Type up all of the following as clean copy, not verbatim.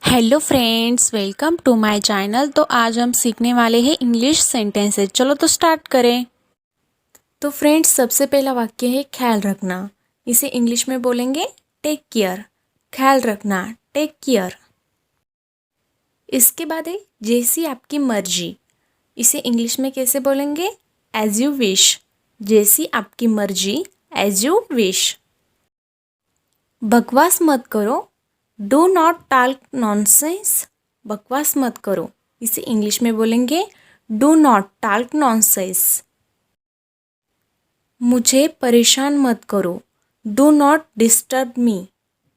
Hello friends, welcome to my channel. तो आज हम सीखने वाले हैं इंग्लिश सेंटेंसेस। चलो तो स्टार्ट करें। तो फ्रेंड्स, सबसे पहला वाक्य है ख्याल रखना। इसे इंग्लिश में बोलेंगे टेक केयर। ख्याल रखना, टेक केयर। इसके बाद है जैसी आपकी मर्जी। इसे इंग्लिश में कैसे बोलेंगे? As you wish. जैसी आपकी मर्जी, एज यू विश। बकवास मत करो, डू नॉट टॉक नॉनसेंस। बकवास मत करो, इसे इंग्लिश में बोलेंगे डू नॉट टॉक नॉनसेंस। मुझे परेशान मत करो, do not disturb me.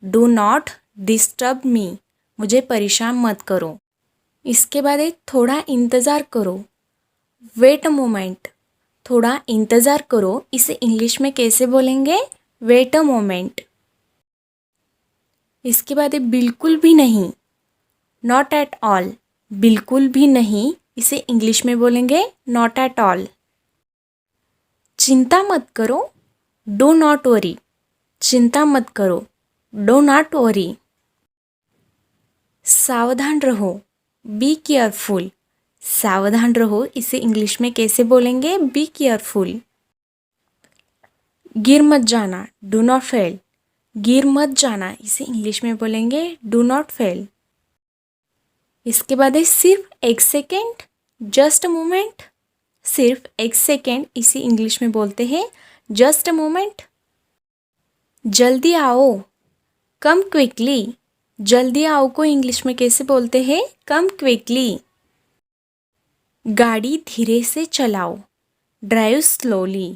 Do not disturb me, मुझे परेशान मत करो। इसके बाद एक थोड़ा इंतज़ार करो, वेट अ मोमेंट। थोड़ा इंतज़ार करो, इसे इंग्लिश में कैसे बोलेंगे? Wait a moment. इसके बाद है बिल्कुल भी नहीं, नॉट एट ऑल। बिल्कुल भी नहीं, इसे इंग्लिश में बोलेंगे नॉट एट ऑल। चिंता मत करो, डो नॉट वरी। चिंता मत करो, डो नॉट वरी। सावधान रहो, बी केयरफुल। सावधान रहो, इसे इंग्लिश में कैसे बोलेंगे? Be careful. गिर मत जाना, डू नॉट फेल। गिर मत जाना, इसे इंग्लिश में बोलेंगे डू नॉट फेल। इसके बाद है सिर्फ एक सेकेंड, जस्ट अ मोमेंट। सिर्फ एक सेकेंड, इसे इंग्लिश में बोलते हैं जस्ट अ मोमेंट। जल्दी आओ, कम क्विकली। जल्दी आओ को इंग्लिश में कैसे बोलते हैं? कम क्विकली। गाड़ी धीरे से चलाओ, ड्राइव स्लोली।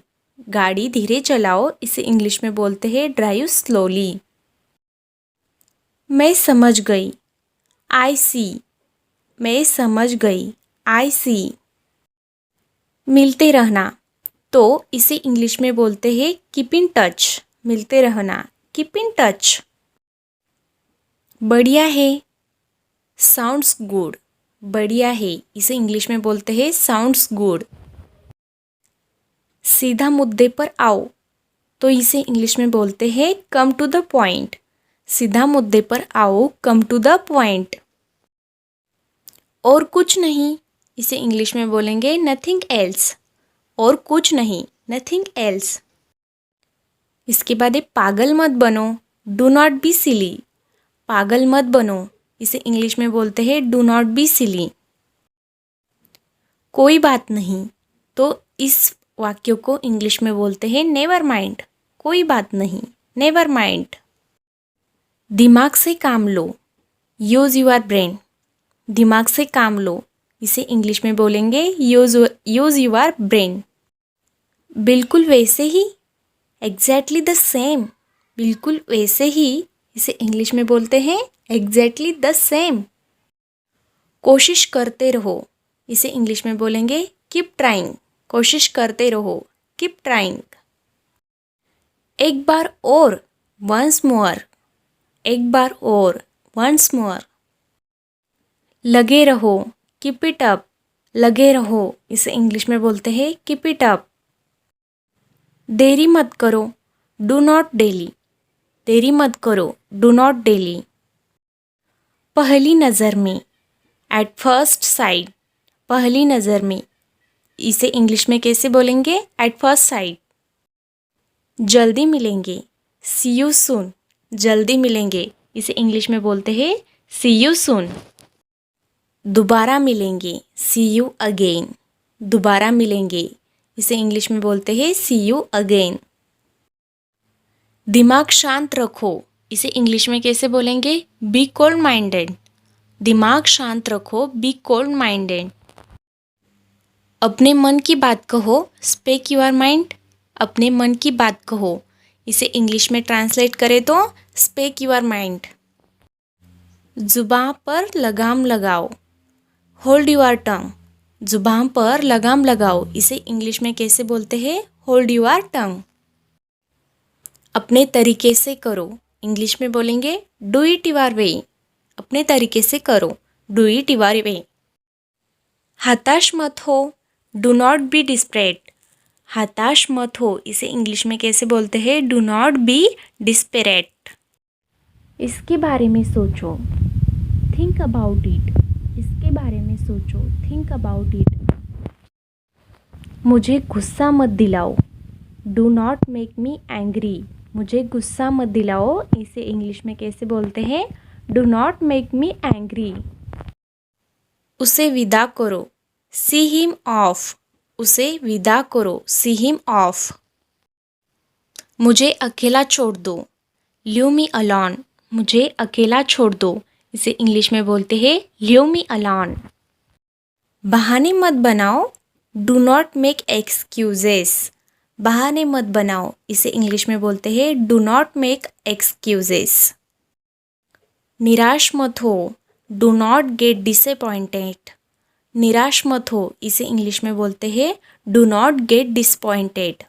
गाड़ी धीरे चलाओ, इसे इंग्लिश में बोलते हैं ड्राइव स्लोली। मैं समझ गई, आई सी। मैं समझ गई, आई सी। मिलते रहना, तो इसे इंग्लिश में बोलते हैं कीप इन टच। मिलते रहना, कीप इन टच। बढ़िया है, साउंड्स गुड। बढ़िया है, इसे इंग्लिश में बोलते हैं साउंड्स गुड। सीधा मुद्दे पर आओ, तो इसे इंग्लिश में बोलते हैं कम टू द पॉइंट। सीधा मुद्दे पर आओ, कम टू द पॉइंट। और कुछ नहीं, इसे इंग्लिश में बोलेंगे नथिंग एल्स। और कुछ नहीं, नथिंग एल्स। इसके बाद है पागल मत बनो, डू नॉट बी सिली। पागल मत बनो, इसे इंग्लिश में बोलते हैं डू नॉट बी सिली। कोई बात नहीं, तो इस वाक्य को इंग्लिश में बोलते हैं नेवर माइंड। कोई बात नहीं, नेवर माइंड। दिमाग से काम लो, यूज योर ब्रेन। दिमाग से काम लो, इसे इंग्लिश में बोलेंगे यूज योर ब्रेन। बिल्कुल वैसे ही, एग्जैक्टली द सेम। बिल्कुल वैसे ही, इसे इंग्लिश में बोलते हैं एग्जैक्टली द सेम। कोशिश करते रहो, इसे इंग्लिश में बोलेंगे कीप ट्राइंग। कोशिश करते रहो, कीप ट्राइंग। एक बार और, वंस मोर। एक बार और, वंस मोर। लगे रहो, कीप इट अप। लगे रहो, इसे इंग्लिश में बोलते हैं कीप इट अप। देरी मत करो, डू नॉट डेली। देरी मत करो, डू नॉट डेली। पहली नज़र में, एट फर्स्ट साइट। पहली नज़र में, इसे इंग्लिश में कैसे बोलेंगे? At first sight. जल्दी मिलेंगे, सी यू सून। जल्दी मिलेंगे, इसे इंग्लिश में बोलते हैं सी यू सून। दोबारा मिलेंगे, सी यू अगेन। दोबारा मिलेंगे, इसे इंग्लिश में बोलते हैं सी यू अगेन। दिमाग शांत रखो, इसे इंग्लिश में कैसे बोलेंगे? Be cold minded. दिमाग शांत रखो, बी कोल्ड माइंडेड। अपने मन की बात कहो, स्पीक योर माइंड। अपने मन की बात कहो, इसे इंग्लिश में ट्रांसलेट करें तो स्पीक योर माइंड। जुबान पर लगाम लगाओ, होल्ड योर टंग। जुबान पर लगाम लगाओ, इसे इंग्लिश में कैसे बोलते हैं? Hold your tongue. अपने तरीके से करो, इंग्लिश में बोलेंगे डू इट योर वे। अपने तरीके से करो, डू इट योर वे। हताश मत हो, डू नॉट बी डिस्परेट। हताश मत हो, इसे इंग्लिश में कैसे बोलते हैं? Do not be desperate. इसके बारे में सोचो, थिंक अबाउट इट, इसके बारे में सोचो, थिंक अबाउट इट। मुझे गुस्सा मत दिलाओ, do not make me angry, मुझे गुस्सा मत दिलाओ, इसे इंग्लिश में कैसे बोलते हैं, do not make me angry. उसे विदा करो, सी हिम ऑफ, उसे विदा करो, सी हिम ऑफ। मुझे अकेला छोड़ दो, लीव मी अलोन, मुझे अकेला छोड़ दो, इसे इंग्लिश में बोलते हैं लीव मी अलोन। बहाने मत बनाओ, डू नॉट मेक एक्सक्यूजेस, बहाने मत बनाओ, इसे इंग्लिश में बोलते हैं डू नॉट मेक एक्सक्यूजेस। निराश मत हो, डू नॉट गेट डिसअपॉइंटेड, निराश मत हो, इसे इंग्लिश में बोलते हैं डू नॉट गेट डिसअपॉइंटेड।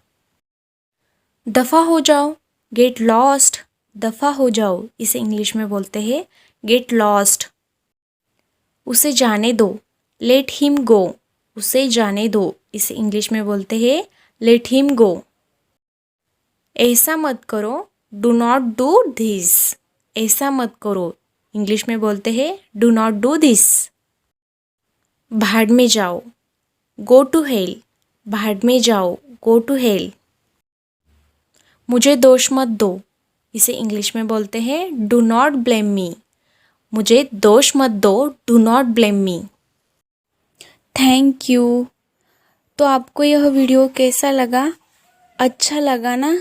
दफ़ा हो जाओ, गेट लॉस्ट, दफ़ा हो जाओ, इसे इंग्लिश में बोलते हैं गेट लॉस्ट। उसे जाने दो, लेट हिम गो, उसे जाने दो, इसे इंग्लिश में बोलते हैं लेट हिम गो। ऐसा मत करो, डू नॉट डू दिस, ऐसा मत करो, इंग्लिश में बोलते हैं डू नॉट डू दिस। भाड़ में जाओ, गो टू हेल, भाड़ में जाओ, गो टू हेल। मुझे दोष मत दो, इसे इंग्लिश में बोलते हैं डू नॉट ब्लेम मी, मुझे दोष मत दो, do not blame me. Thank you. तो आपको यह वीडियो कैसा लगा? अच्छा लगा ना?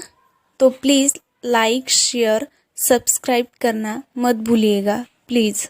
तो प्लीज़ लाइक शेयर सब्सक्राइब करना मत भूलिएगा प्लीज़।